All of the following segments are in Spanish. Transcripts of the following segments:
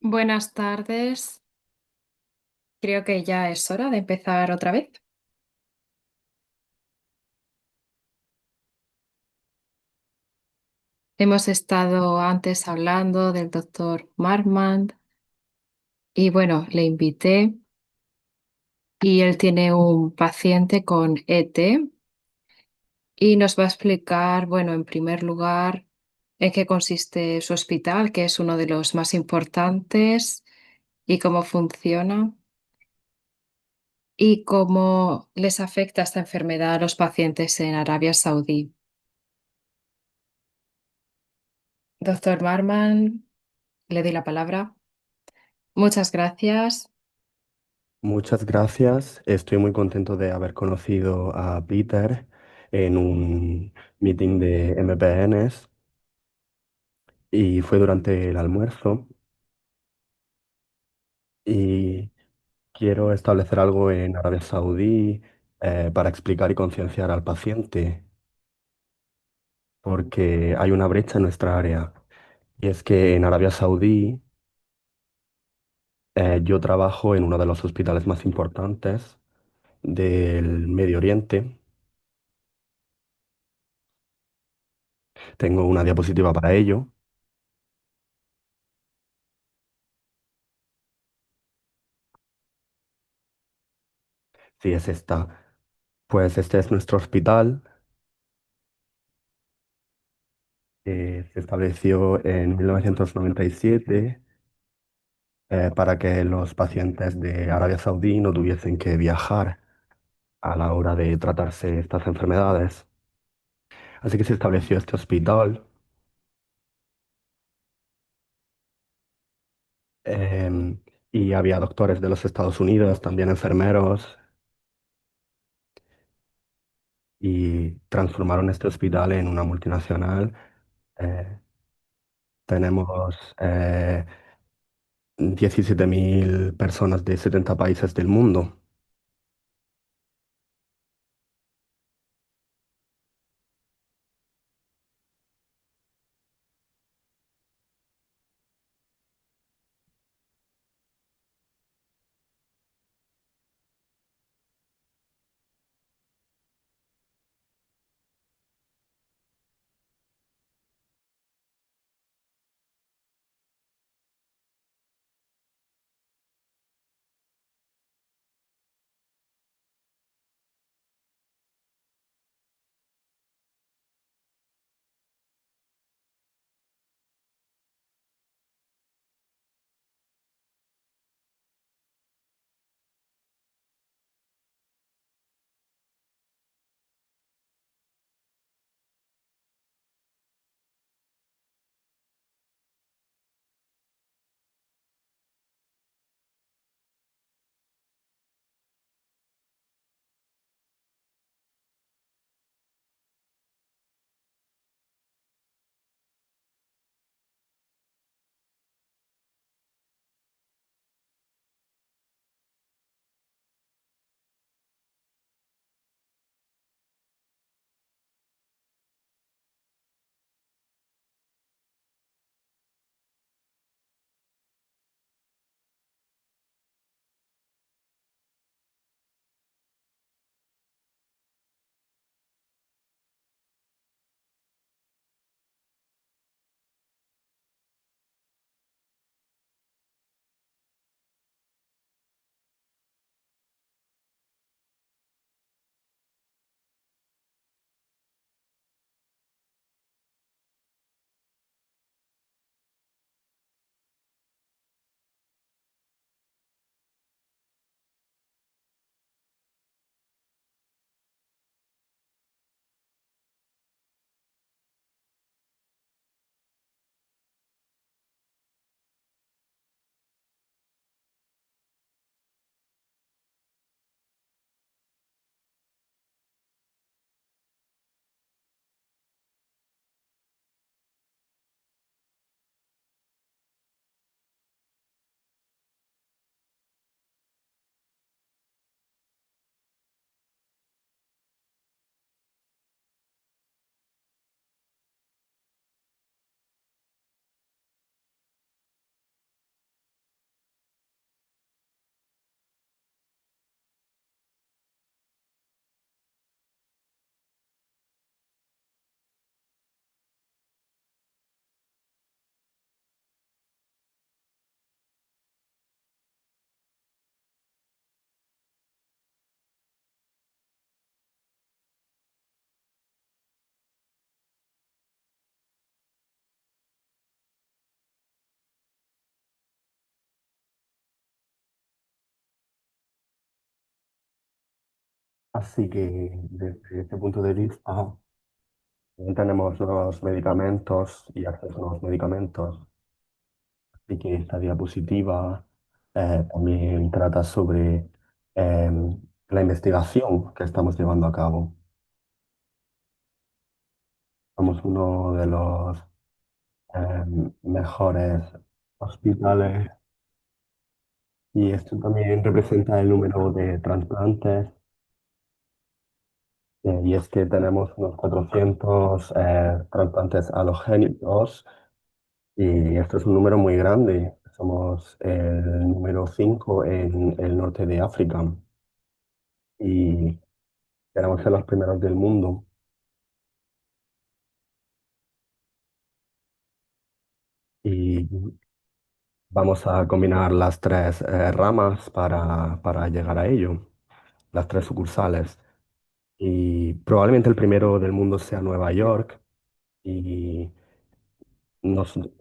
Buenas tardes. Creo que ya es hora de empezar otra vez. Hemos estado antes hablando del doctor Markman y bueno, le invité y él tiene un paciente con ET y nos va a explicar, bueno, en primer lugar, en qué consiste su hospital, que es uno de los más importantes, y cómo funciona y cómo les afecta esta enfermedad a los pacientes en Arabia Saudí. Doctor Marman, le doy la palabra. Muchas gracias. Muchas gracias. Estoy muy contento de haber conocido a Peter en un meeting de MPNs y fue durante el almuerzo y quiero establecer algo en Arabia Saudí para explicar y concienciar al paciente porque hay una brecha en nuestra área y es que en Arabia Saudí yo trabajo en uno de los hospitales más importantes del Medio Oriente. Tengo una diapositiva para ello. Sí, es esta. Pues este es nuestro hospital. Se estableció en 1997 para que los pacientes de Arabia Saudí no tuviesen que viajar a la hora de tratarse estas enfermedades. Así que se estableció este hospital y había doctores de los Estados Unidos, también enfermeros, y transformaron este hospital en una multinacional. Eh, Tenemos 17.000 personas de 70 países del mundo. Así que desde este punto de vista tenemos nuevos medicamentos y acceso a nuevos medicamentos. Así que esta diapositiva también trata sobre la investigación que estamos llevando a cabo. Somos uno de los mejores hospitales y esto también representa el número de trasplantes. Y es que tenemos unos 400 trasplantes alogénicos y esto es un número muy grande. Somos el número 5 en el norte de África y queremos ser los primeros del mundo. Y vamos a combinar las tres ramas para llegar a ello, las tres sucursales. Y probablemente el primero del mundo sea Nueva York y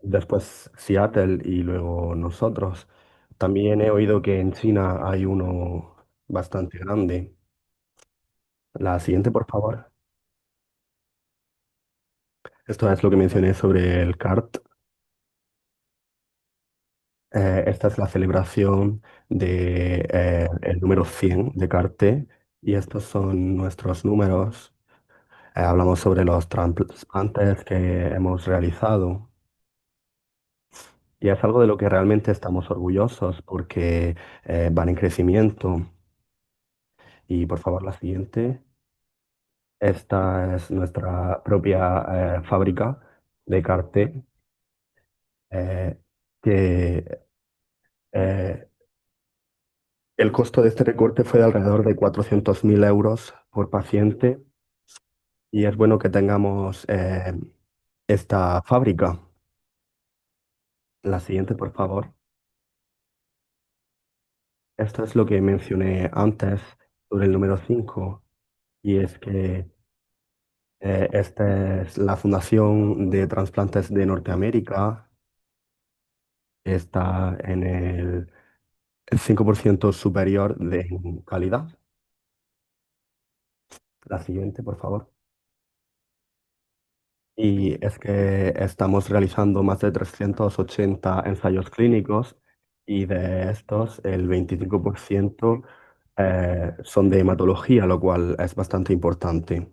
después Seattle y luego nosotros. También he oído que en China hay uno bastante grande. La siguiente, por favor. Esto es lo que mencioné sobre el CART. Esta es la celebración de, el número 100 de CART y estos son nuestros números. Hablamos sobre los trasplantes que hemos realizado y es algo de lo que realmente estamos orgullosos porque van en crecimiento. Y por favor, la siguiente. Esta es nuestra propia fábrica de carté, eh, que eh, el costo de este recorte fue de alrededor de 400.000 euros por paciente y es bueno que tengamos esta fábrica. La siguiente, por favor. Esto es lo que mencioné antes sobre el número 5 y es que esta es la Fundación de Trasplantes de Norteamérica. Está en el 5% superior de calidad. La siguiente, por favor. Y es que estamos realizando más de 380 ensayos clínicos y de estos el 25% son de hematología, lo cual es bastante importante.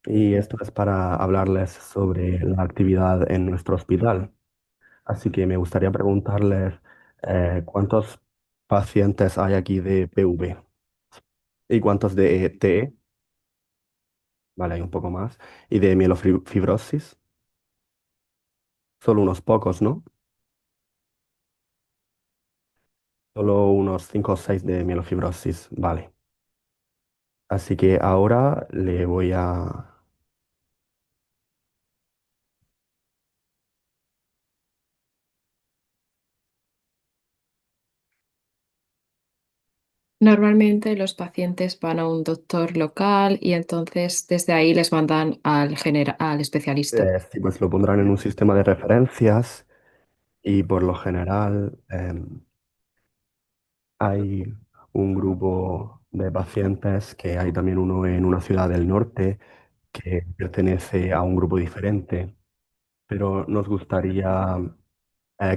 Y esto es para hablarles sobre la actividad en nuestro hospital. Así que me gustaría preguntarles cuántos pacientes hay aquí de PV y cuántos de TE, vale, hay un poco más, y de mielofibrosis, solo unos pocos, ¿no? Solo unos 5 o 6 de mielofibrosis, vale. Así que ahora le voy a... Normalmente los pacientes van a un doctor local y entonces desde ahí les mandan al especialista. sí, pues lo pondrán en un sistema de referencias y por lo general hay un grupo de pacientes, que hay también uno en una ciudad del norte que pertenece a un grupo diferente, pero nos gustaría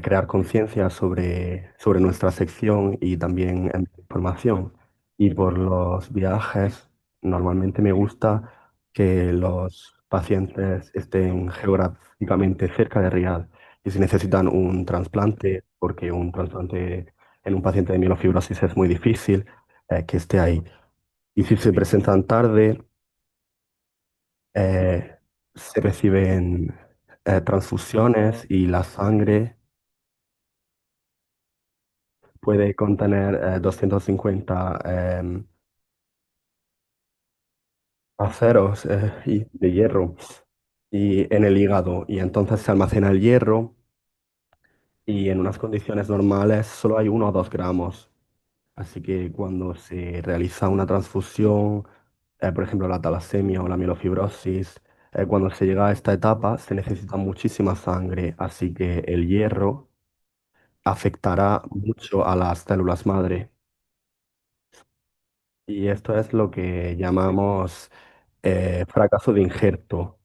crear conciencia sobre nuestra sección y también información. Y por los viajes, normalmente me gusta que los pacientes estén geográficamente cerca de Riad. Y si necesitan un trasplante, porque un trasplante en un paciente de mielofibrosis es muy difícil, que esté ahí. Y si se presentan tarde, eh, se reciben transfusiones y la sangre puede contener 250 aceros y de hierro y en el hígado y entonces se almacena el hierro y en unas condiciones normales solo hay 1 o 2 gramos. Así que cuando se realiza una transfusión, por ejemplo la talasemia o la mielofibrosis, cuando se llega a esta etapa se necesita muchísima sangre, así que el hierro afectará mucho a las células madre. Y esto es lo que llamamos fracaso de injerto,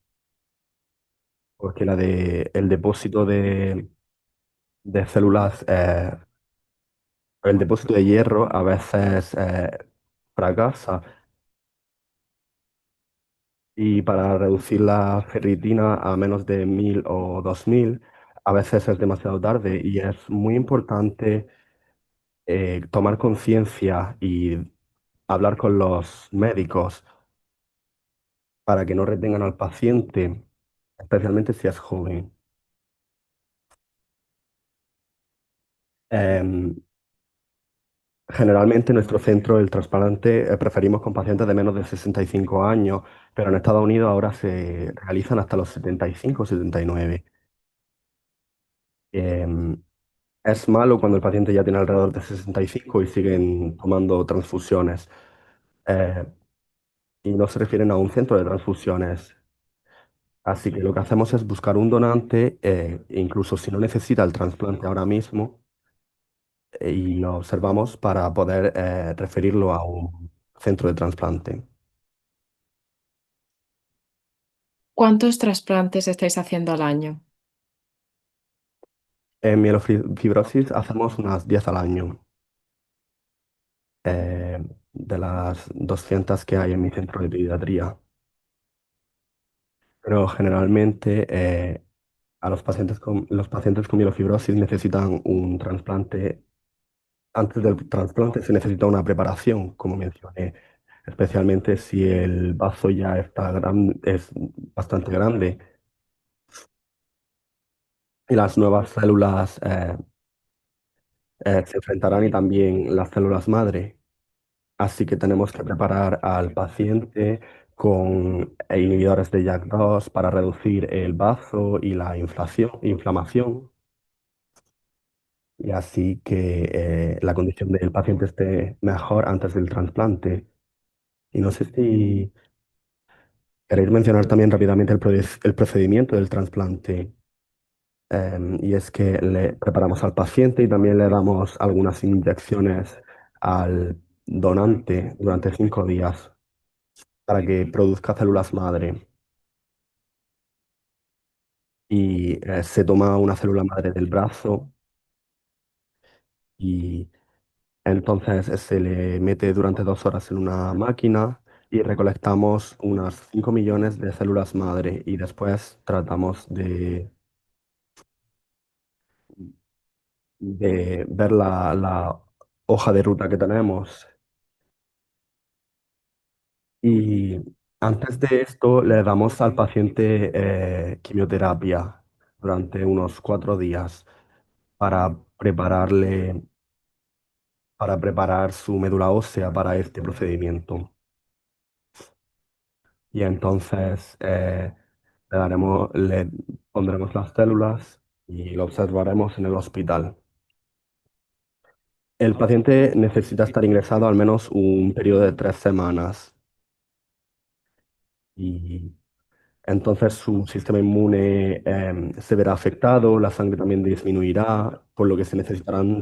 porque el depósito de células, el depósito de hierro a veces fracasa y para reducir la ferritina a menos de 1000 o 2000 a veces es demasiado tarde y es muy importante tomar conciencia y hablar con los médicos para que no retengan al paciente, especialmente si es joven. Em, Generalmente en nuestro centro el trasplante preferimos con pacientes de menos de 65 años, pero en Estados Unidos ahora se realizan hasta los 75 o 79. Em, es malo cuando el paciente ya tiene alrededor de 65 y siguen tomando transfusiones. eh, y no se refieren a un centro de transfusiones. Así que lo que hacemos es buscar un donante, incluso si no necesita el trasplante ahora mismo, y lo observamos para poder referirlo a un centro de trasplante. ¿Cuántos trasplantes estáis haciendo al año? En mielofibrosis hacemos unas 10 al año, de las 200 que hay en mi centro de pediatría. Pero generalmente los pacientes con mielofibrosis necesitan un trasplante. Antes del trasplante se necesita una preparación, como mencioné, especialmente si el vaso ya es bastante grande y las nuevas células se enfrentarán y también las células madre. Así que tenemos que preparar al paciente con inhibidores de JAK2 para reducir el bazo y la inflamación, y así que la condición del paciente esté mejor antes del trasplante. Y no sé si queréis mencionar también rápidamente el procedimiento del trasplante. Y es que le preparamos al paciente y también le damos algunas inyecciones al donante durante 5 días para que produzca células madre. Y se toma una célula madre del brazo y entonces se le mete durante 2 horas en una máquina y recolectamos unas 5 millones de células madre y después tratamos de ver la hoja de ruta que tenemos. Y antes de esto le damos al paciente quimioterapia durante unos 4 días para para preparar su médula ósea para este procedimiento. Y entonces le pondremos las células y lo observaremos en el hospital. El paciente necesita estar ingresado al menos un periodo de 3 semanas y entonces su sistema inmune se verá afectado, la sangre también disminuirá, por lo que se necesitarán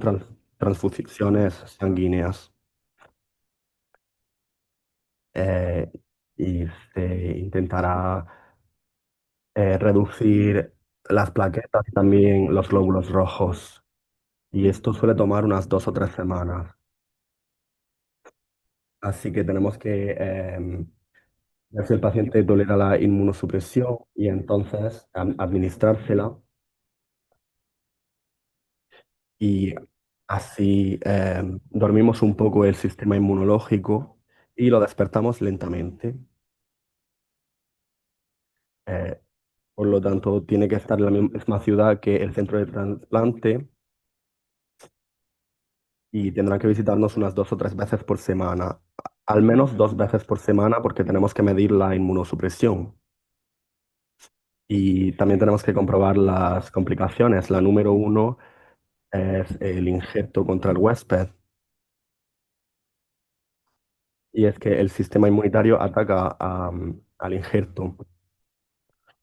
transfusiones sanguíneas. eh, y se intentará reducir las plaquetas y también los glóbulos rojos. Y esto suele tomar unas 2 o 3 semanas. Así que tenemos que ver si el paciente tolera la inmunosupresión y entonces administrársela y así dormimos un poco el sistema inmunológico y lo despertamos lentamente. Eh, por lo tanto, tiene que estar en la misma ciudad que el centro de trasplante y tendrán que visitarnos unas 2 o 3 veces por semana, al menos 2 veces por semana porque tenemos que medir la inmunosupresión. Y también tenemos que comprobar las complicaciones. La número uno es el injerto contra el huésped. Y es que el sistema inmunitario ataca al injerto.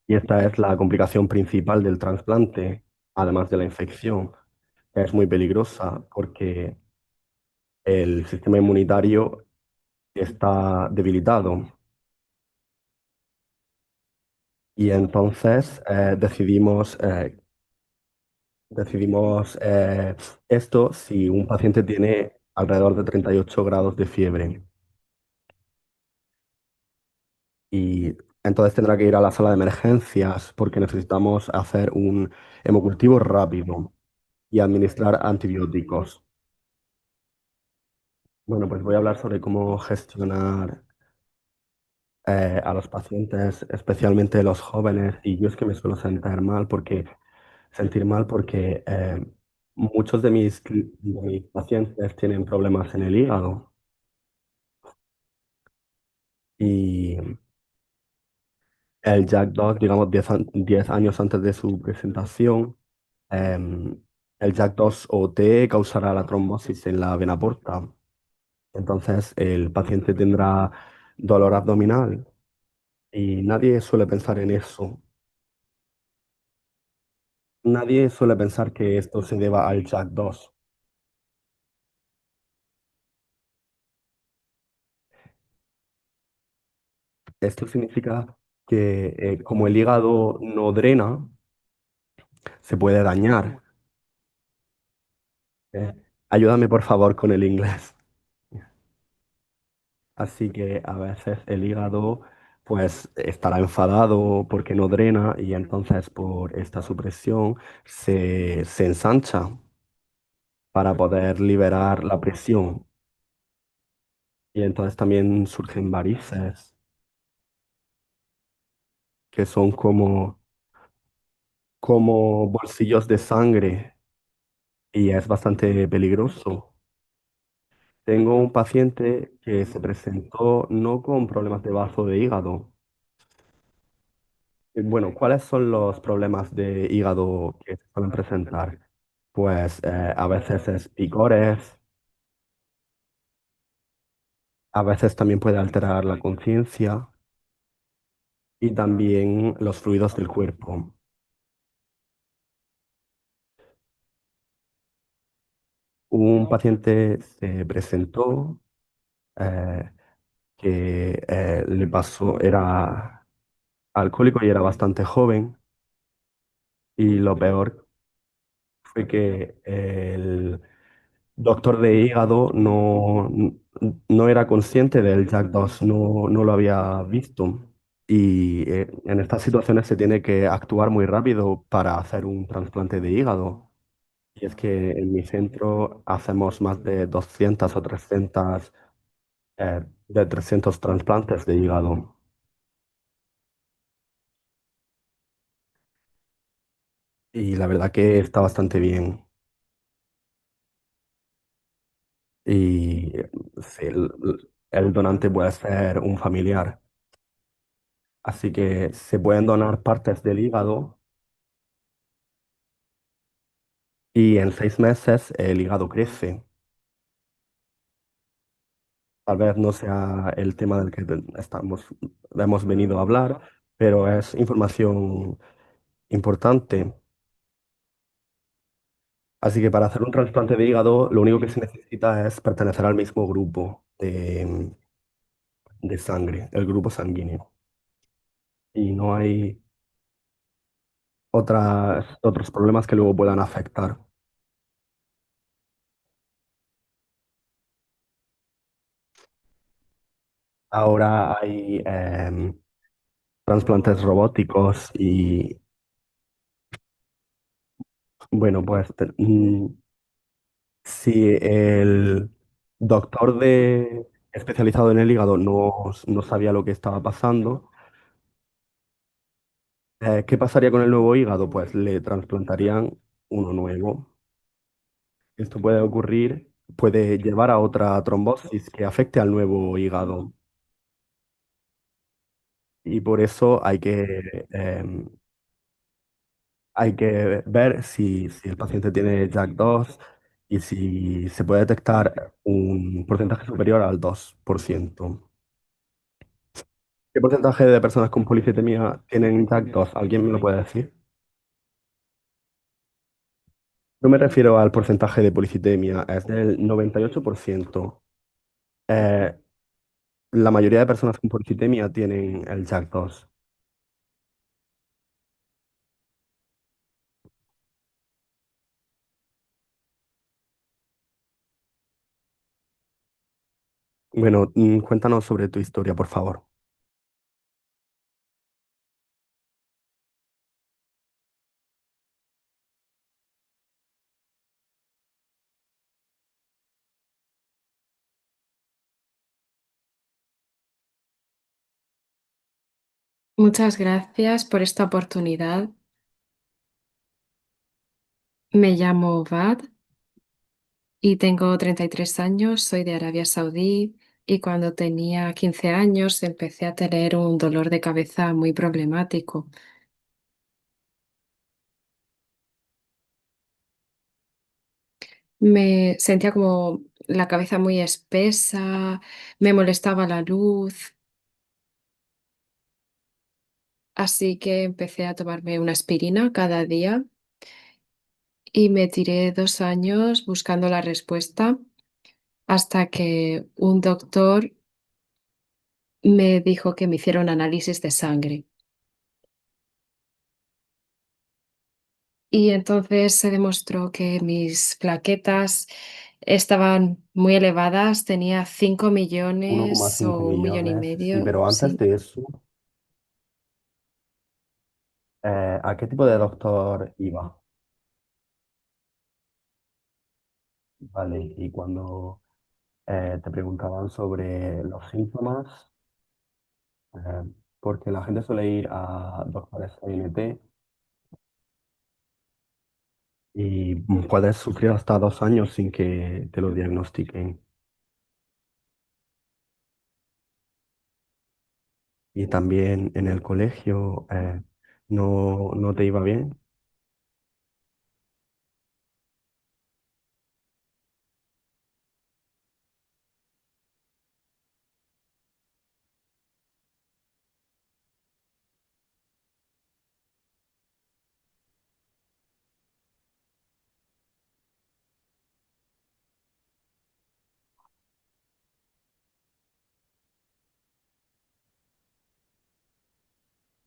Y esta es la complicación principal del trasplante, además de la infección. Es muy peligrosa porque el sistema inmunitario está debilitado. Y entonces decidimos esto si un paciente tiene alrededor de 38 grados de fiebre. Y entonces tendrá que ir a la sala de emergencias porque necesitamos hacer un hemocultivo rápido y administrar antibióticos. Bueno, pues voy a hablar sobre cómo gestionar a los pacientes, especialmente los jóvenes, y yo es que me suelo sentir mal porque muchos de mis pacientes tienen problemas en el hígado y el Jack Dog, digamos, 10 años antes de su presentación, em, el Jack 2 o T causará la trombosis en la vena porta. Entonces el paciente tendrá dolor abdominal y nadie suele pensar en eso. Nadie suele pensar que esto se deba al Jack 2. Esto significa que como el hígado no drena, se puede dañar. Eh, Ayúdame por favor con el inglés. Así que a veces el hígado pues estará enfadado porque no drena y entonces por esta supresión se ensancha para poder liberar la presión. Y entonces también surgen varices, que son como bolsillos de sangre y es bastante peligroso. Tengo un paciente que se presentó no con problemas de vaso de hígado. Bueno, ¿cuáles son los problemas de hígado que se suelen presentar? Pues a veces es picores, a veces también puede alterar la conciencia y también los fluidos del cuerpo. Un paciente se presentó eh, que le pasó, era alcohólico y era bastante joven y lo peor fue que el doctor de hígado no era consciente del Jack 2, no lo había visto. Y en estas situaciones se tiene que actuar muy rápido para hacer un trasplante de hígado. Y es que en mi centro hacemos más de 200 o 300 de 300 trasplantes de hígado. Y la verdad que está bastante bien. Y sí, el donante puede ser un familiar. Así que se pueden donar partes del hígado y en 6 meses el hígado crece. Tal vez no sea el tema del que hemos venido a hablar, pero es información importante. Así que para hacer un trasplante de hígado, lo único que se necesita es pertenecer al mismo grupo de sangre, el grupo sanguíneo. Y no hay otros problemas que luego puedan afectar. Ahora hay trasplantes robóticos y, bueno, pues si el especializado en el hígado no sabía lo que estaba pasando, ¿qué pasaría con el nuevo hígado? Pues le trasplantarían uno nuevo. Esto puede llevar a otra trombosis que afecte al nuevo hígado. Y por eso hay que ver si el paciente tiene Jack 2 y si se puede detectar un porcentaje superior al 2%. ¿Qué porcentaje de personas con policitemia tienen Jack 2? ¿Alguien me lo puede decir? No me refiero al porcentaje de policitemia, es del 98%. La mayoría de personas con poliциtemia tienen el JAK2. Bueno, cuéntanos sobre tu historia, por favor. Muchas gracias por esta oportunidad. Me llamo Vad y tengo 33 años, soy de Arabia Saudí y cuando tenía 15 años empecé a tener un dolor de cabeza muy problemático. Me sentía como la cabeza muy espesa, me molestaba la luz, así que empecé a tomarme una aspirina cada día y me tiré 2 años buscando la respuesta hasta que un doctor me dijo que me hiciera un análisis de sangre. Y entonces se demostró que mis plaquetas estaban muy elevadas, tenía 5 millones 1,5 o un millón y millones. Sí, medio, pero antes sí. de eso, ¿a qué tipo de doctor iba? Vale, y cuando te preguntaban sobre los síntomas, eh, porque la gente suele ir a doctores ENT y puedes sufrir hasta 2 años sin que te lo diagnostiquen. Y también en el colegio no te iba bien.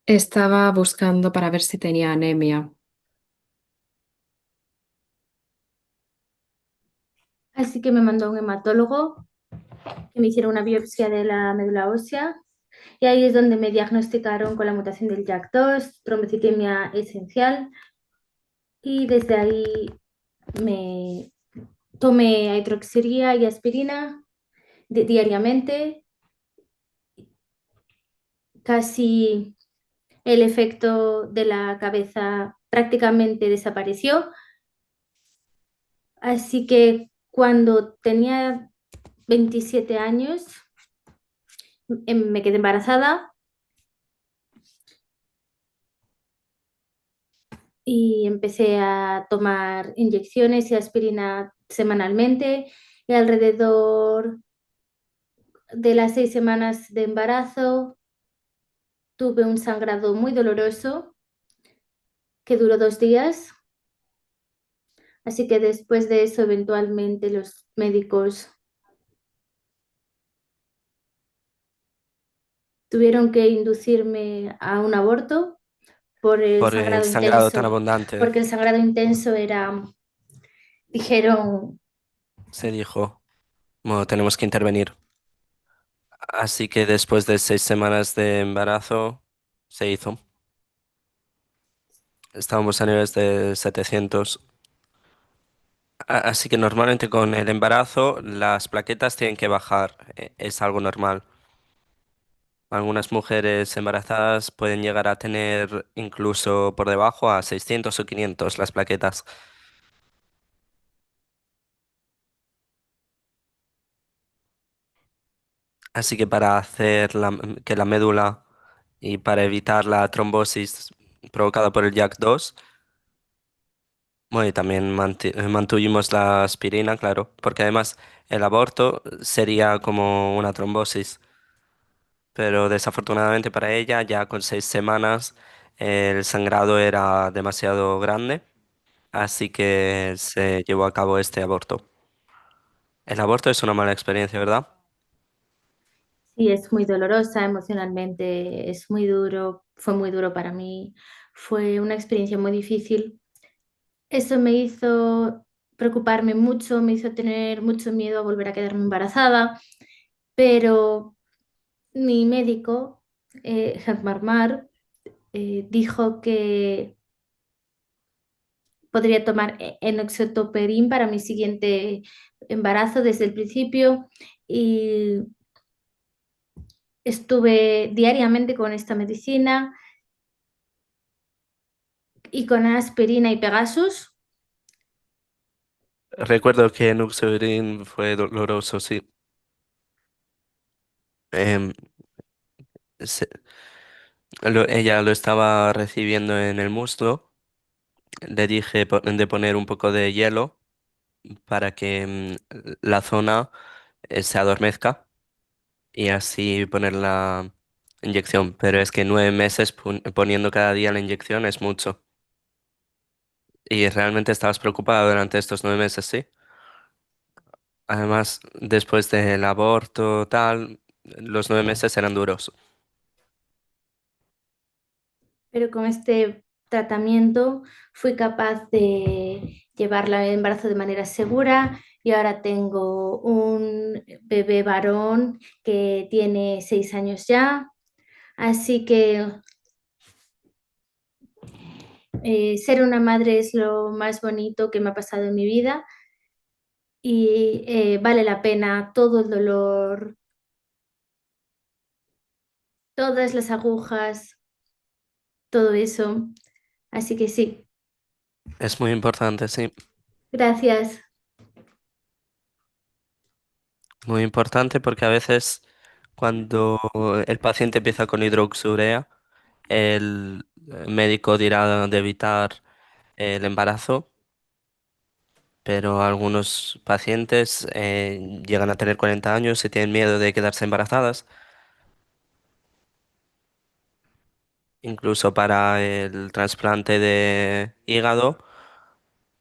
Estaba buscando para ver si tenía anemia. Así que me mandó a un hematólogo que me hiciera una biopsia de la médula ósea y ahí es donde me diagnosticaron con la mutación del JAK2, trombocitemia esencial y desde ahí me tomé hidroxiría y aspirina diariamente. Casi el efecto de la cabeza prácticamente desapareció. Así que cuando tenía 27 años me quedé embarazada y empecé a tomar inyecciones y aspirina semanalmente y alrededor de las 6 semanas de embarazo tuve un sangrado muy doloroso que duró 2 días, así que después de eso eventualmente los médicos tuvieron que inducirme a un aborto por el Por el sangrado sangrado tan intenso, abundante, porque el sangrado intenso era, dijeron, se dijo, bueno, tenemos que intervenir. Así que después de 6 semanas de embarazo, se hizo. Estábamos a niveles de 700. Así que normalmente con el embarazo las plaquetas tienen que bajar. Es algo normal. Algunas mujeres embarazadas pueden llegar a tener incluso por debajo a 600 o 500 las plaquetas. Así que para hacer que la médula y para evitar la trombosis provocada por el JAK2, bueno, y también mantuvimos la aspirina, claro, porque además el aborto sería como una trombosis, pero desafortunadamente para ella, ya con 6 semanas, el sangrado era demasiado grande, así que se llevó a cabo este aborto. El aborto es una mala experiencia, ¿verdad? Sí, es muy dolorosa emocionalmente, es muy duro, fue muy duro para mí, fue una experiencia muy difícil. Eso me hizo preocuparme mucho, me hizo tener mucho miedo a volver a quedarme embarazada, pero mi médico, Marmar, dijo que podría tomar enoxaparin para mi siguiente embarazo desde el principio y estuve diariamente con esta medicina y con aspirina y Pegasus. Recuerdo que Nuxerin fue doloroso, sí. Em, se- ella lo estaba recibiendo en el muslo. Le dije de poner un poco de hielo para que la zona se adormezca y así poner la inyección. Pero es que 9 meses poniendo cada día la inyección es mucho. Y realmente estabas preocupada durante estos 9 meses, sí. Además, después del aborto, tal, los 9 meses eran duros. Pero con este tratamiento fui capaz de llevar el embarazo de manera segura y ahora tengo un bebé varón que tiene 6 años ya. Así que ser una madre es lo más bonito que me ha pasado en mi vida y vale la pena todo el dolor, todas las agujas, todo eso. Así que sí, Es muy importante, sí. gracias. Muy importante porque a veces cuando el paciente empieza con hidroxurea, el médico dirá de evitar el embarazo, pero algunos pacientes llegan a tener 40 años y tienen miedo de quedarse embarazadas. Incluso para el trasplante de hígado,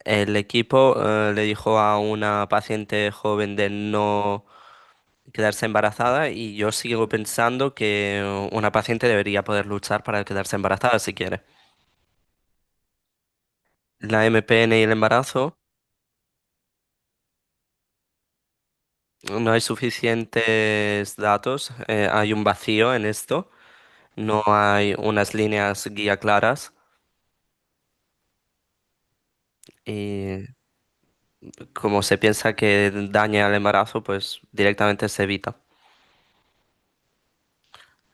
el equipo le dijo a una paciente joven de no quedarse embarazada y yo sigo pensando que una paciente debería poder luchar para quedarse embarazada si quiere. La MPN y el embarazo, no hay suficientes datos, hay un vacío en esto, no hay unas líneas guía claras y como se piensa que daña al embarazo, pues directamente se evita.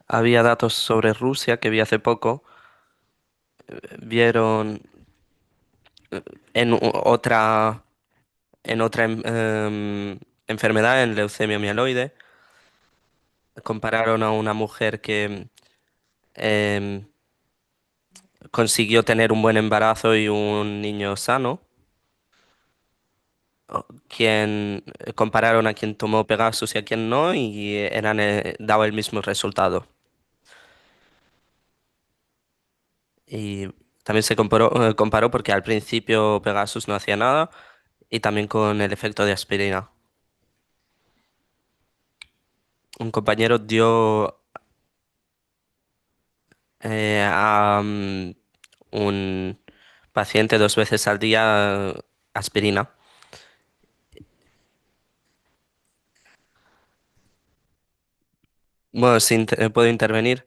Había datos sobre Rusia que vi hace poco, vieron en otra enfermedad, en leucemia mieloide, compararon a una mujer que em, consiguió tener un buen embarazo y un niño sano, quien compararon a quien tomó Pegasus y a quien no, y daba el mismo resultado. Y también se comparó porque al principio Pegasus no hacía nada y también con el efecto de aspirina. Un compañero dio a un paciente 2 veces al día aspirina. Bueno, si puedo intervenir.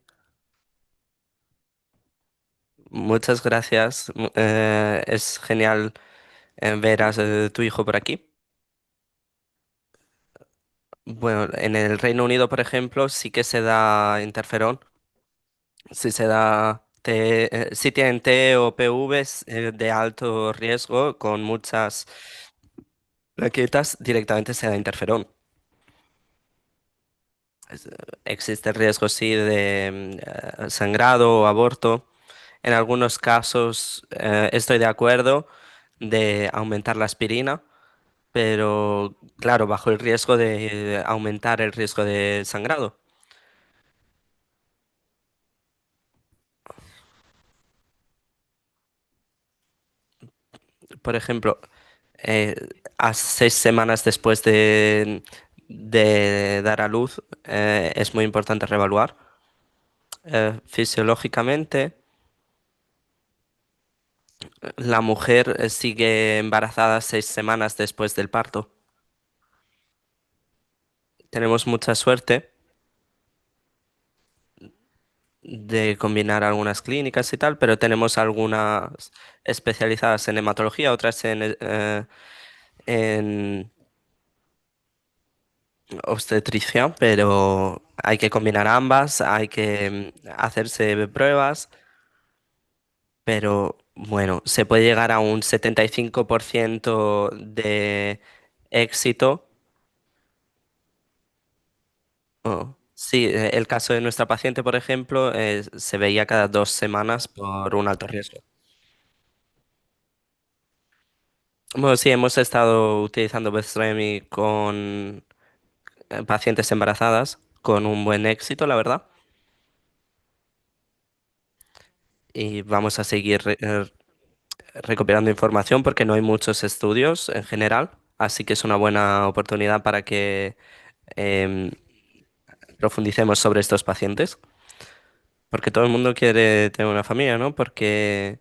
Muchas gracias. Es genial ver a tu hijo por aquí. Bueno, en el Reino Unido, por ejemplo, sí que se da interferón. Sí se da sí tienen T o PVs de alto riesgo con muchas plaquetas, directamente se da interferón. Existe el riesgo, sí, de sangrado o aborto. En algunos casos estoy de acuerdo de aumentar la aspirina, pero claro, bajo el riesgo de aumentar el riesgo de sangrado. Por ejemplo, eh, a 6 semanas después de dar a luz es muy importante reevaluar. Fisiológicamente, la mujer sigue embarazada 6 semanas después del parto. Tenemos mucha suerte de combinar algunas clínicas y tal, pero tenemos algunas especializadas en hematología, otras en obstetricia, pero hay que combinar ambas, hay que hacerse pruebas, pero bueno, se puede llegar a un 75% de éxito. Oh, sí, el caso de nuestra paciente, por ejemplo, se veía cada 2 semanas por un alto riesgo. Bueno, sí, hemos estado utilizando Bethsremi con pacientes embarazadas con un buen éxito, la verdad. Y vamos a seguir recopilando información porque no hay muchos estudios en general, así que es una buena oportunidad para que em, profundicemos sobre estos pacientes, porque todo el mundo quiere tener una familia, ¿no? Porque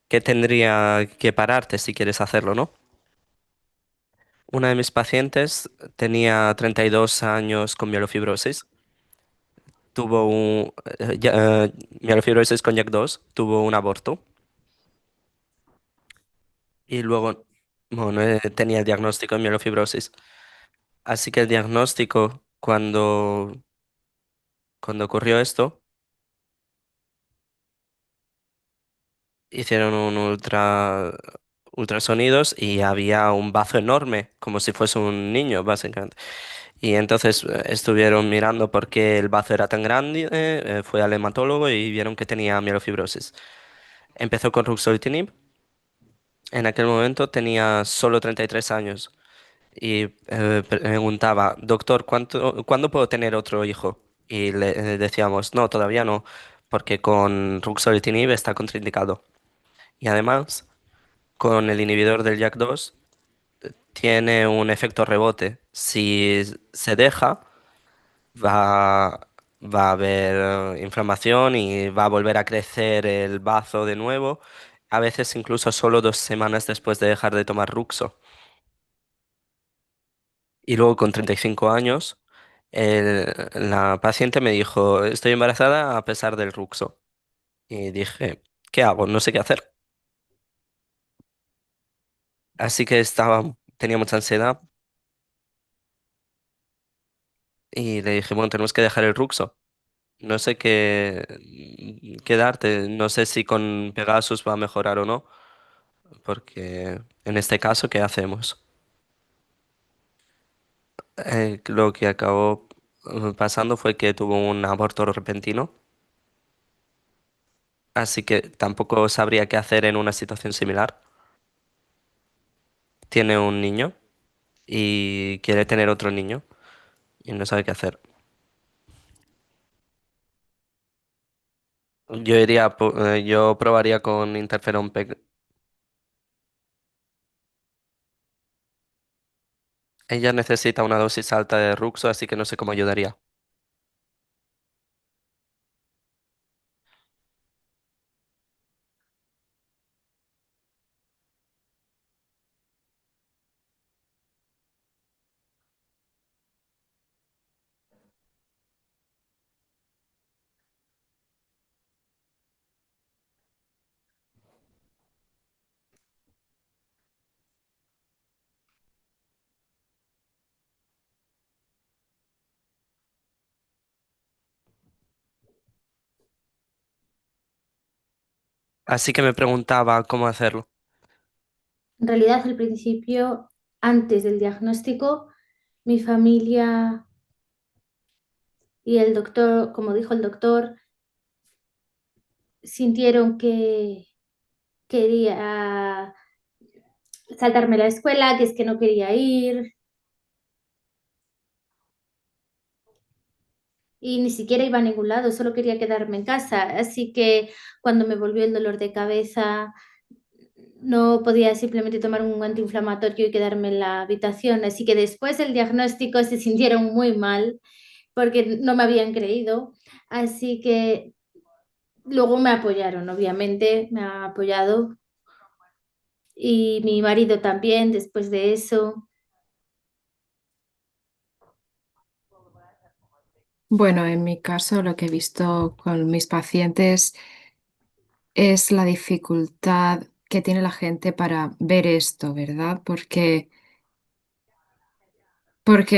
¿qué tendría que pararte si quieres hacerlo, ¿no? Una de mis pacientes tenía 32 años con mielofibrosis, tuvo mielofibrosis con JAK2, tuvo un aborto y luego, bueno, tenía el diagnóstico de mielofibrosis. Así que el diagnóstico, cuando ocurrió esto, hicieron un ultrasonidos y había un bazo enorme, como si fuese un niño, básicamente. Y entonces estuvieron mirando por qué el bazo era tan grande, fue al hematólogo y vieron que tenía mielofibrosis. Empezó con ruxolitinib, en aquel momento tenía solo 33 años y preguntaba, doctor, ¿cuándo puedo tener otro hijo? Y le decíamos, no, todavía no, porque con ruxolitinib está contraindicado. Y además, con el inhibidor del JAK2 tiene un efecto rebote. Si se deja, va, va a haber inflamación y va a volver a crecer el bazo de nuevo, a veces incluso solo 2 semanas después de dejar de tomar Ruxo. Y luego con 35 años, la paciente me dijo, estoy embarazada a pesar del Ruxo. Y dije, ¿qué hago? No sé qué hacer. Así que tenía mucha ansiedad y le dije, bueno, tenemos que dejar el Ruxo. No sé qué darte, no sé si con Pegasus va a mejorar o no, porque en este caso, ¿qué hacemos? Lo que acabó pasando fue que tuvo un aborto repentino, así que tampoco sabría qué hacer en una situación similar. Tiene un niño y quiere tener otro niño y no sabe qué hacer. Yo probaría con interferón PEG. Ella necesita una dosis alta de Ruxo, así que no sé cómo ayudaría. Así que me preguntaba cómo hacerlo. En realidad, al principio, antes del diagnóstico, mi familia y el doctor, como dijo el doctor, sintieron que quería saltarme la escuela, que es que no quería ir y ni siquiera iba a ningún lado, solo quería quedarme en casa. Así que cuando me volvió el dolor de cabeza, no podía simplemente tomar un antiinflamatorio y quedarme en la habitación. Así que después del diagnóstico se sintieron muy mal porque no me habían creído. Así que luego me apoyaron, obviamente, me ha apoyado. Y mi marido también después de eso. Bueno, en mi caso lo que he visto con mis pacientes es la dificultad que tiene la gente para ver esto, ¿verdad? Porque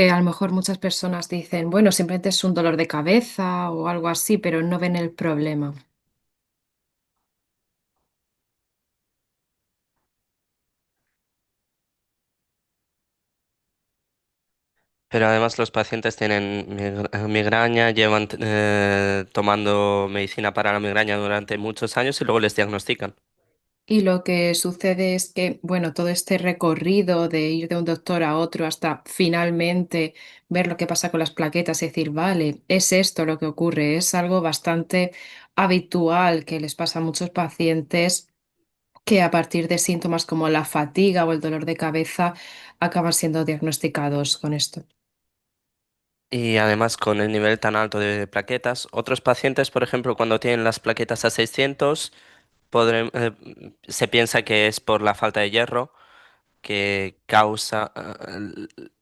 a lo mejor muchas personas dicen, bueno, simplemente es un dolor de cabeza o algo así, pero no ven el problema. Pero además los pacientes tienen migraña, llevan tomando medicina para la migraña durante muchos años y luego les diagnostican. Y lo que sucede es que, bueno, todo este recorrido de ir de un doctor a otro hasta finalmente ver lo que pasa con las plaquetas y decir, vale, es esto lo que ocurre, es algo bastante habitual que les pasa a muchos pacientes que a partir de síntomas como la fatiga o el dolor de cabeza acaban siendo diagnosticados con esto. Y además con el nivel tan alto de plaquetas, otros pacientes, por ejemplo, cuando tienen las plaquetas a 600, se piensa que es por la falta de hierro que causa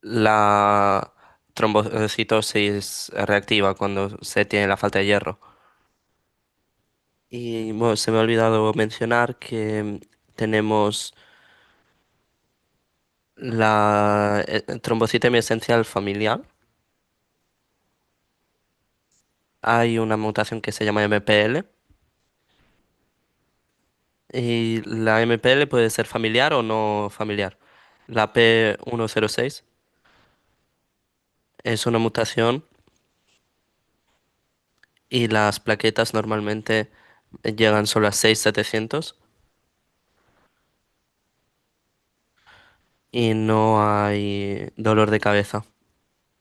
la trombocitosis reactiva cuando se tiene la falta de hierro. Y bueno, se me ha olvidado mencionar que tenemos la trombocitemia esencial familiar. Hay una mutación que se llama MPL y la MPL puede ser familiar o no familiar. La P106 es una mutación y las plaquetas normalmente llegan solo a 6.700 y no hay dolor de cabeza.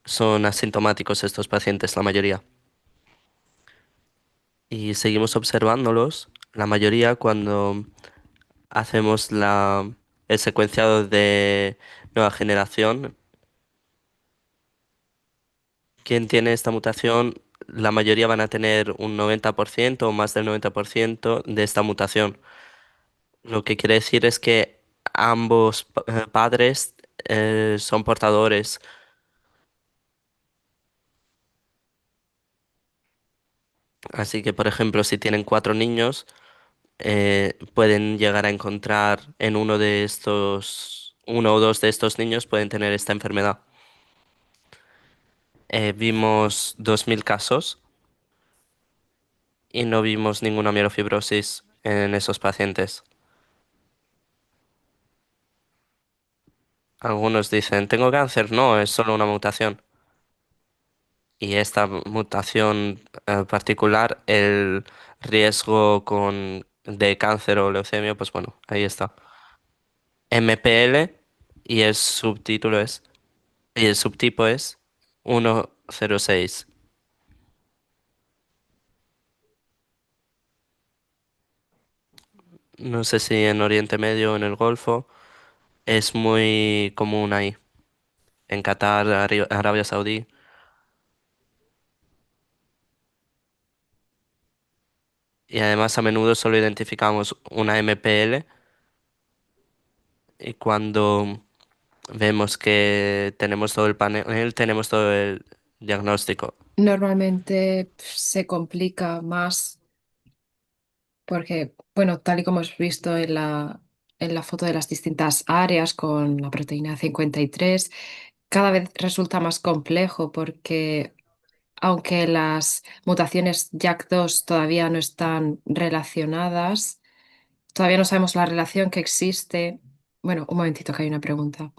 Son asintomáticos estos pacientes, la mayoría. Y seguimos observándolos, la mayoría cuando hacemos el secuenciado de nueva generación. Quien tiene esta mutación, la mayoría van a tener un 90% o más del 90% de esta mutación. Lo que quiere decir es que ambos padres son portadores. Así que, por ejemplo, si tienen 4 niños, pueden llegar a encontrar en uno o dos de estos niños pueden tener esta enfermedad. Vimos 2000 casos y no vimos ninguna mielofibrosis en esos pacientes. Algunos dicen, tengo cáncer. No, es solo una mutación. Y esta mutación particular, el riesgo de cáncer o leucemia, pues bueno, ahí está. MPL y y el subtipo es 106. No sé si en Oriente Medio o en el Golfo es muy común ahí. En Qatar, Arabia Saudí. Y además a menudo solo identificamos una MPL y cuando vemos que tenemos todo el panel, tenemos todo el diagnóstico. Normalmente se complica más porque, bueno, tal y como hemos visto en la foto de las distintas áreas con la proteína 53, cada vez resulta más complejo porque aunque las mutaciones JAK2 todavía no están relacionadas, todavía no sabemos la relación que existe. Bueno, un momentito que hay una pregunta.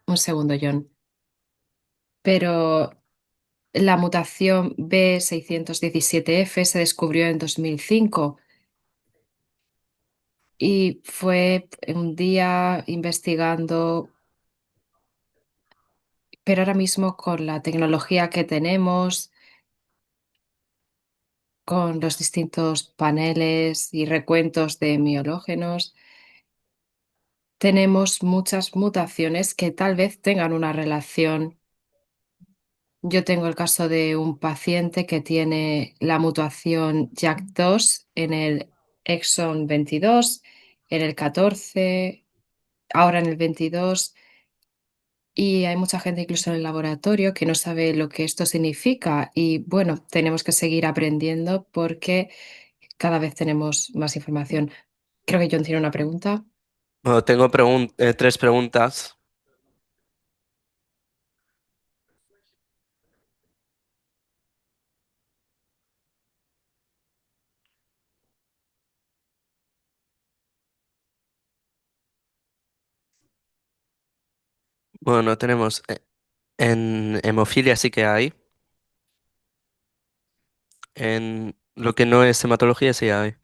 Un segundo, John. Pero la mutación B617F se descubrió en 2005 y fue un día investigando, pero ahora mismo con la tecnología que tenemos, con los distintos paneles y recuentos de miológenos, tenemos muchas mutaciones que tal vez tengan una relación. Yo tengo el caso de un paciente que tiene la mutación JAK2 en el exón 22, en el 14, ahora en el 22, y hay mucha gente incluso en el laboratorio que no sabe lo que esto significa. Y bueno, tenemos que seguir aprendiendo porque cada vez tenemos más información. Creo que John tiene una pregunta. Bueno, tengo tres preguntas. Bueno, tenemos en hemofilia sí que hay. En lo que no es hematología sí hay.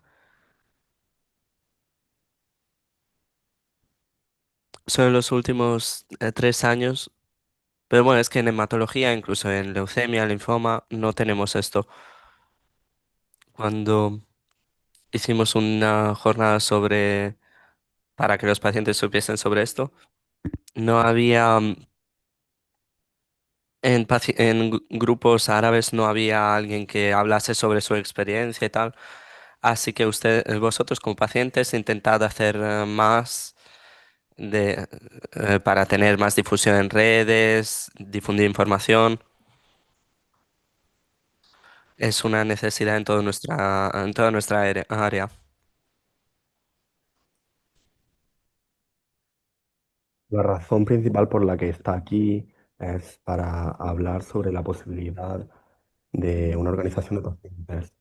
Son en los últimos 3 años. Pero bueno, es que en hematología, incluso en leucemia, linfoma, no tenemos esto. Cuando hicimos una jornada para que los pacientes supiesen sobre esto, no había, en grupos árabes no había alguien que hablase sobre su experiencia y tal. Así que vosotros como pacientes, intentad hacer más para tener más difusión en redes, difundir información. Es una necesidad en toda nuestra área. La razón principal por la que está aquí es para hablar sobre la posibilidad de una organización de pacientes.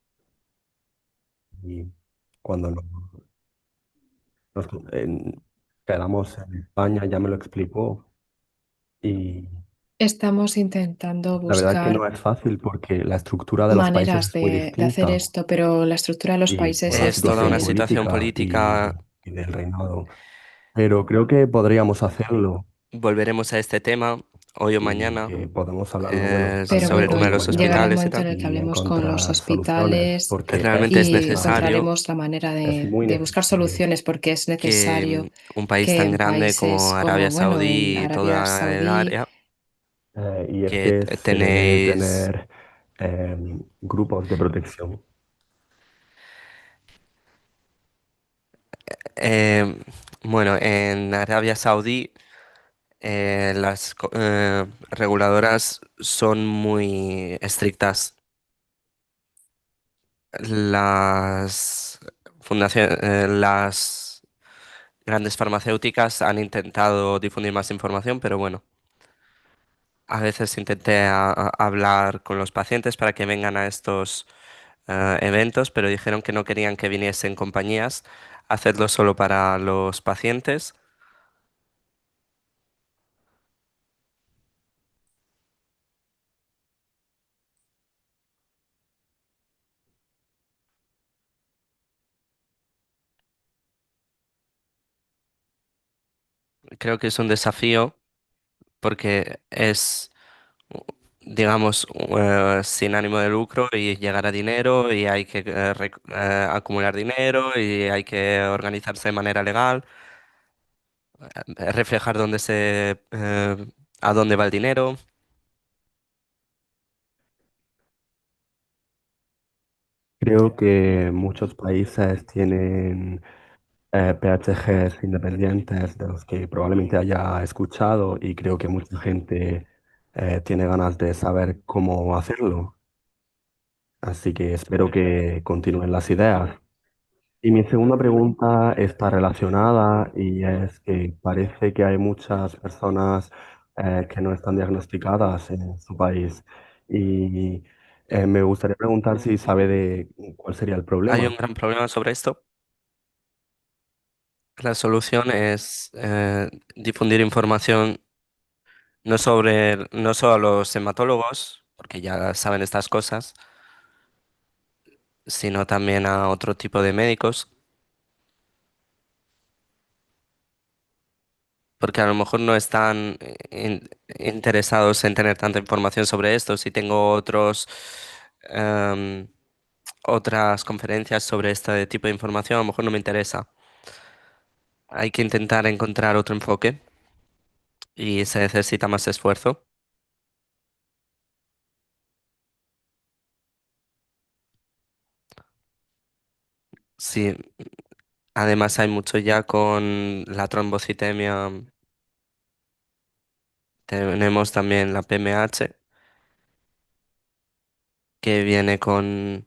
Y cuando nos quedamos en España ya me lo explicó y Estamos intentando la verdad es que no buscar es fácil porque la estructura de los países maneras es muy de hacer distinta esto, pero la estructura de los y por países la Es es toda situación una situación diferente. política política. y del reinado. Pero creo que podríamos hacerlo Volveremos a este tema hoy o y mañana, que podemos hablar luego en otro Pero sobre el momento tema bueno, de hoy o los llegará el mañana hospitales y momento en tal. el que y hablemos con los encontrar soluciones hospitales porque es Realmente es y necesario, necesario encontraremos la manera es muy de buscar necesario. soluciones porque es que necesario un país que tan en grande como países como, Arabia bueno, en Saudí y Arabia toda el Saudí, área, Y es que que se debe tenéis, tener grupos de protección. eh, bueno, en Arabia Saudí las reguladoras son muy estrictas. Las grandes farmacéuticas han intentado difundir más información, pero bueno, a veces intenté hablar con los pacientes para que vengan a estos eventos, pero dijeron que no querían que viniesen compañías, hacerlo solo para los pacientes. Creo que es un desafío porque es, digamos, sin ánimo de lucro y llegar a dinero y hay que acumular dinero y hay que organizarse de manera legal, reflejar a dónde va el dinero. Creo que muchos países tienen PHGs independientes de los que probablemente haya escuchado y creo que mucha gente tiene ganas de saber cómo hacerlo. Así que espero que continúen las ideas. Y mi segunda pregunta está relacionada y es que parece que hay muchas personas que no están diagnosticadas en su país. Y me gustaría preguntar si sabe de cuál sería el Hay un problema. gran problema sobre esto. La solución es difundir información no solo a los hematólogos, porque ya saben estas cosas, sino también a otro tipo de médicos, porque a lo mejor no están interesados en tener tanta información sobre esto. Si tengo em, otras conferencias sobre este tipo de información, a lo mejor no me interesa. hay que intentar encontrar otro enfoque y se necesita más esfuerzo. Sí, además hay mucho ya con la trombocitemia. Tenemos también la PMH que viene con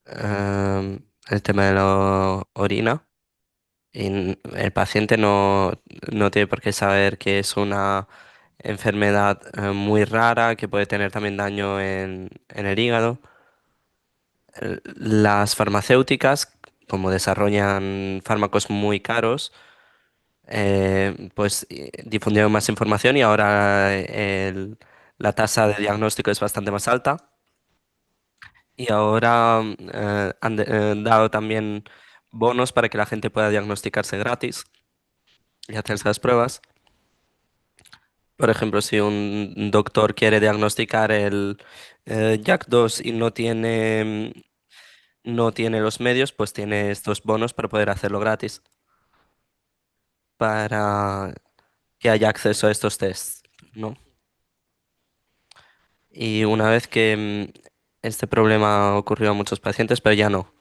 el tema de la orina. Y el paciente no tiene por qué saber que es una enfermedad muy rara, que puede tener también daño en el hígado. Las farmacéuticas, como desarrollan fármacos muy caros, pues difundieron más información y ahora la tasa de diagnóstico es bastante más alta. Y ahora han dado también bonos para que la gente pueda diagnosticarse gratis y hacerse las pruebas. Por ejemplo, si un doctor quiere diagnosticar el JAK2 y no tiene los medios, pues tiene estos bonos para poder hacerlo gratis, para que haya acceso a estos tests, ¿no? Y una vez que este problema ocurrió a muchos pacientes, pero ya no.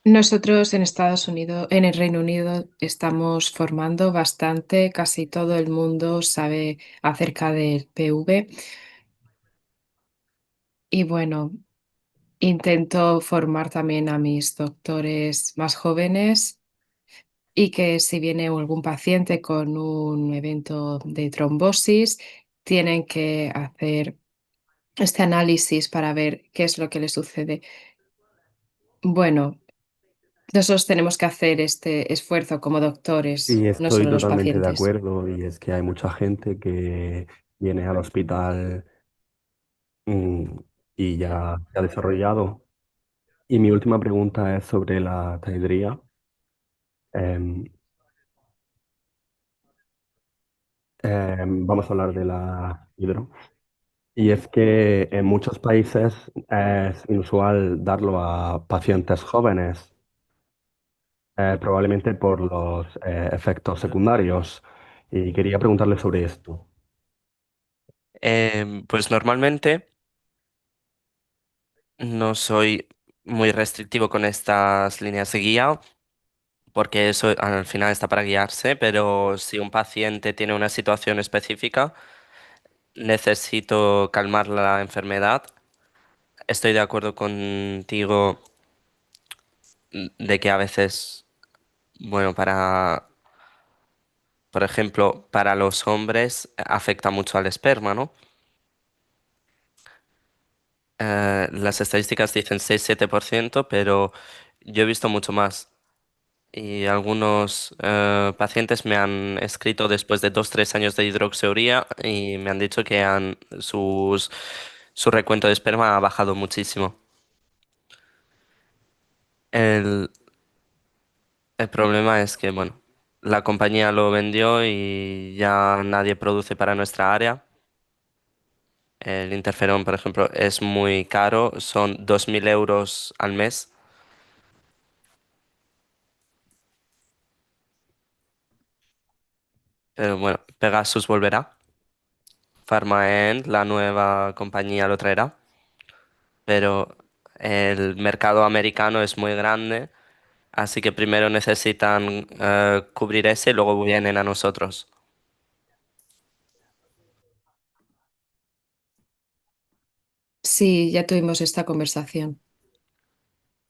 Nosotros en Estados Unidos, en el Reino Unido, estamos formando bastante, casi todo el mundo sabe acerca del PV y bueno, intento formar también a mis doctores más jóvenes y que si viene algún paciente con un evento de trombosis, tienen que hacer este análisis para ver qué es lo que le sucede. Bueno, nosotros tenemos que hacer este esfuerzo como doctores, Y no estoy solo los totalmente de pacientes. acuerdo, y es que hay mucha gente que viene al hospital mm, y ya se ha desarrollado. Y mi última pregunta es sobre la taidría. Em, vamos a hablar de la hidro. Y es que en muchos países es inusual darlo a pacientes jóvenes, probablemente por los efectos secundarios. Y quería preguntarle sobre esto. Pues normalmente no soy muy restrictivo con estas líneas de guía, porque eso al final está para guiarse, pero si un paciente tiene una situación específica, necesito calmar la enfermedad. Estoy de acuerdo contigo de que a veces, bueno, por ejemplo, para los hombres afecta mucho al esperma, ¿no? Las estadísticas dicen 6-7%, pero yo he visto mucho más. Y algunos pacientes me han escrito después de 2-3 años de hidroxeuría y me han dicho que su recuento de esperma ha bajado muchísimo. El, el problema es que, bueno, la compañía lo vendió y ya nadie produce para nuestra área. El interferón, por ejemplo, es muy caro, son 2.000 euros al mes. Pero bueno, Pegasus volverá. Pharmaend, la nueva compañía, lo traerá. Pero el mercado americano es muy grande, así que primero necesitan cubrir ese y luego vienen a nosotros. Sí, ya tuvimos esta conversación.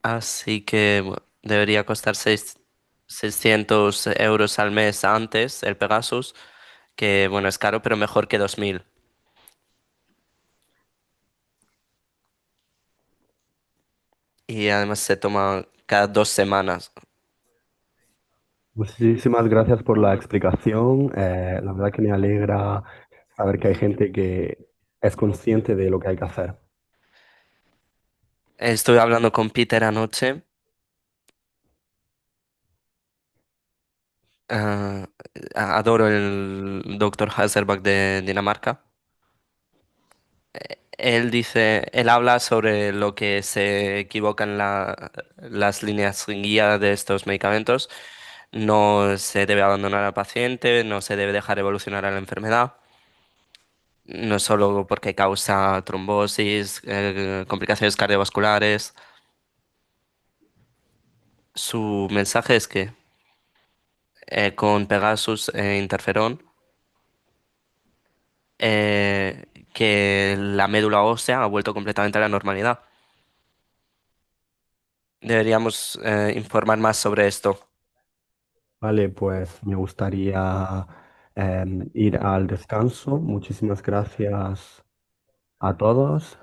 Así que bueno, debería costar 600 euros al mes antes el Pegasus, que bueno, es caro, pero mejor que 2.000. Y además se toma cada 2 semanas. Muchísimas gracias por la explicación. La verdad que me alegra saber que hay gente que es consciente de lo que hay que hacer. Estuve hablando con Peter anoche. ah, Adoro el doctor Hasselbalch de Dinamarca. él habla sobre lo que se equivoca en las líneas guía de estos medicamentos. No se debe abandonar al paciente, no se debe dejar evolucionar a la enfermedad, no solo porque causa trombosis, complicaciones cardiovasculares. Su mensaje es que con Pegasus e interferón, que la médula ósea ha vuelto completamente a la normalidad. Deberíamos informar más sobre esto. Vale, pues me gustaría ir al descanso. Muchísimas gracias a todos.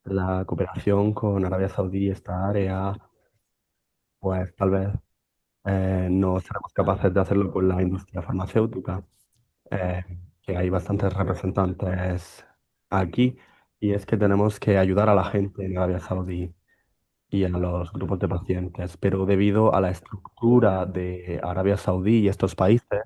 La cooperación con Arabia Saudí, esta área, pues tal vez no seremos capaces de hacerlo con la industria farmacéutica, eh, que hay bastantes representantes aquí, y es que tenemos que ayudar a la gente en Arabia Saudí y a los grupos de pacientes, pero debido a la estructura de Arabia Saudí y estos países,